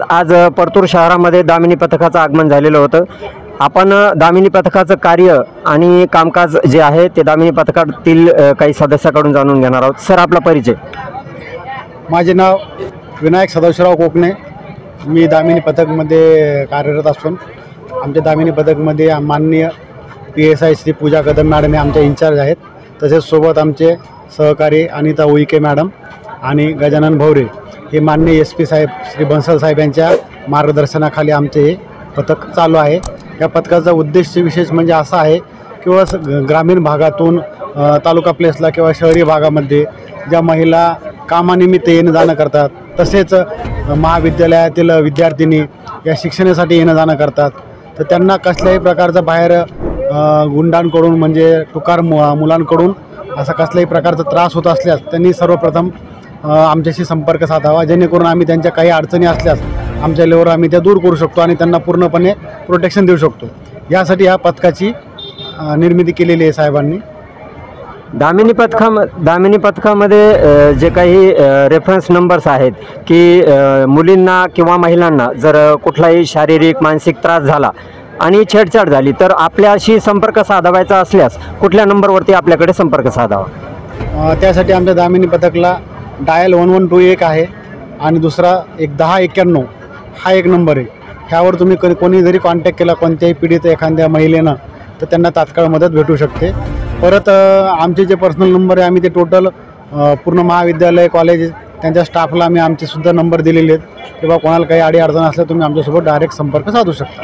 आज परतूर शहरामध्ये दामिनी पथकाचं आगमन झालेलं होतं। आपण दामिनी पथकाचं कार्य आणि कामकाज जे आहे ते दामिनी पथकातील काही सदस्याकडून जाणून घेणार आहोत। सर, आपला परिचय। माझे नाव विनायक सदाशिवराव कोकणे। मी दामिनी पथकमध्ये कार्यरत असून आमच्या दामिनी पथकमध्ये माननीय PSI श्री पूजा कदम मॅडम हे आमचे इंचार्ज आहेत। तसेच सोबत आमचे सहकारी अनिता उईके मॅडम आणि गजानन भवरे हे माननीय SP साहेब श्री बन्सल साहेब यांच्या मार्गदर्शनाखाली आमचे हे पथक चालू आहे। या पथकाचा उद्देश विशेष म्हणजे असा आहे किंवा ग्रामीण भागातून तालुका प्लेसला किंवा शहरी भागामध्ये ज्या महिला कामानिमित्त येणं जाणं करतात, तसेच महाविद्यालयातील विद्यार्थिनी या शिक्षणासाठी येणं जाणं करतात, तर त्यांना कसल्याही प्रकारचा बाहेर गुंडांकडून म्हणजे टुकार मुलांकडून असा कसल्याही प्रकारचा त्रास होत असल्यास त्यांनी सर्वप्रथम आमच्याशी संपर्क साधावा, जेणेकरून आम्ही त्यांच्या काही अडचणी असल्यास आमच्या लेवलवर आम्ही त्या दूर करू शकतो आणि त्यांना पूर्णपणे प्रोटेक्शन देऊ शकतो। यासाठी ह्या पथकाची निर्मिती केलेली आहे साहेबांनी। दामिनी पथकामध्ये जे काही रेफरन्स नंबर्स आहेत की मुलींना किंवा महिलांना जर कुठलाही शारीरिक मानसिक त्रास झाला आणि छेडछाड झाली तर आपल्याशी संपर्क साधावायचा असल्यास कुठल्या नंबरवरती आपल्याकडे संपर्क साधावा? त्यासाठी आमच्या दामिनी पथकला डायल 1121 आहे आणि दुसरा 1091 हा एक नंबर आहे। ह्यावर तुम्ही कोणी जरी कॉन्टॅक्ट केला कोणत्याही पीडित एखाद्या महिलेनं तर त्यांना तात्काळ मदत भेटू शकते। परत आमचे जे पर्सनल नंबर आहे आम्ही ते टोटल पूर्ण महाविद्यालय कॉलेज त्यांच्या स्टाफला आम्ही आमचे सुद्धा नंबर दिलेले आहेत किंवा कोणाला काही अडीअडचण असल्या तुम्ही आमच्यासोबत डायरेक्ट संपर्क साधू शकता।